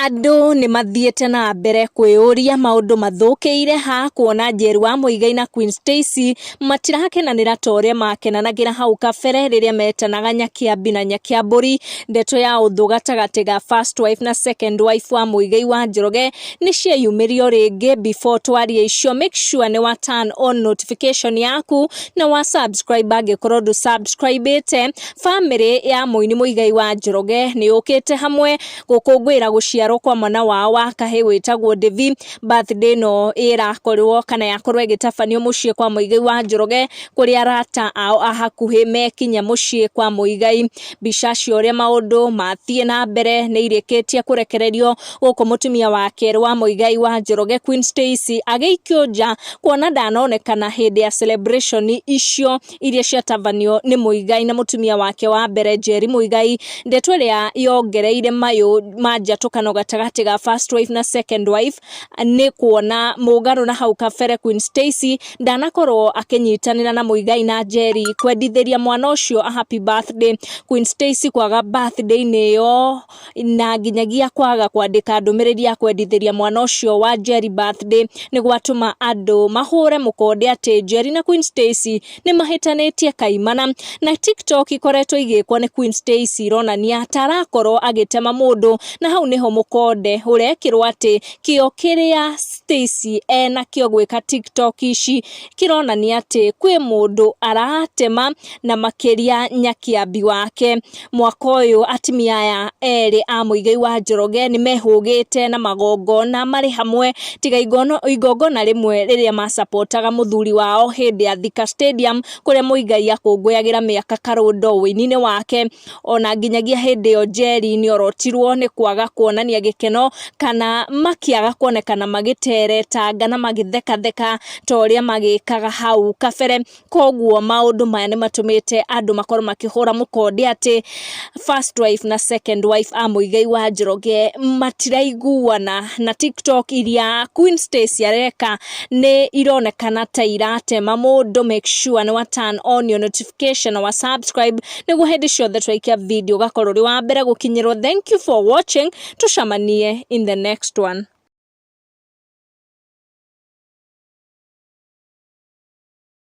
Andu ni mathiete na mbere kwĩũria maundu mathukiire ha kuona Njeri wa Muigai na Queen Stacy matirakenanira ta uria makenanagira hau kabere riria metanaga nyakiambi na nyakiamburi. Ndeto ya Ûthu gatagati ga first wife na second wife wa Muigai wa Njoroge ni cieyumirio ringi. Before twarie icio, make sure ni wa turn on notification yaku na wa subscribe angikorwo du subscribe ite. Family ya Muini Muigai wa Njoroge ni ukite hamwe gukungwira guciarwo kwa mwana wao wa kahĩ wĩtagwo Devi. Birthday no irakorirwo kana yakorwo igitabanio muciĩ kwa Muigai wa Njoroge kuria arata ao ahakuhĩ mekinya muciĩ kwa Muigai. Mbica cia ũrĩa maũndũ mathiĩ na mbere nĩ irĩkĩtie kũrekererio gũkũ mũtumia wa kerĩ wa Muigai wa Njoroge Queen Stacy agĩikio nja kuona ndanonekana hĩndĩ ya celebration icio iria ciatabanio nĩ Muigai na mũtumia wake wa mbere Njeri Muigai. Ndeto ĩrĩa yongereire mayũ manjatukano gatagati ga first wife na second wife ni kuona mũgarũ na hau kabere Queen Stacy ndanakorwo akinyitanira na Muigai na Njeri kwendithĩria mwana ucio a happy birthday. Queen Stacy kwaga birthday niyo na nginyagia kwaga kwandika ndũmĩrĩri ya kwendithĩria mwana ucio wa Njeri birthday ni gwatuma andu mahure mukonde ati Njeri na Queen Stacy ni mahitanĩtie kaimana. Na TikTok ikoretwo igĩkwo ni Queen Stacy ironania tarakorwo agitema mundu na hau niho mukonde urekirwo ati kio kiria Stacy ena kio gwika TikTok ici kironania ati kwi mundu aratema na makiria nyakiambi wake. Mwaka uyu atimia aya eri a Muigai wa Njoroge ni mehugite na magongona mari hamwe tiga igongona rimwe riria masapotaga muthuri wao hindi ya Thika Stadium kuria Muigai akungũyagira miaka karundo wini-ini wake. Ona nginyagia hindi yo Njeri ni orotirwo ni kwaga kuonania gikeno kana makiaga kuonekana magiteretanga na magitheka ta uria magikaga hau kabere. Koguo maundu maya ni matumite andu makorwo makihura mukonde ati first wife na second wife a Muigai wa Njoroge matiraiguana na TikTok iria Queen Stacy areka ni ironekana ta iratema mundu. Make sure ni wa turn on your notification na wa subscribe niguo hindi ciothe twaikia video gakorwo ri wa mbere gukinyirwo. Thank you for watching. Tucamanie in the next one.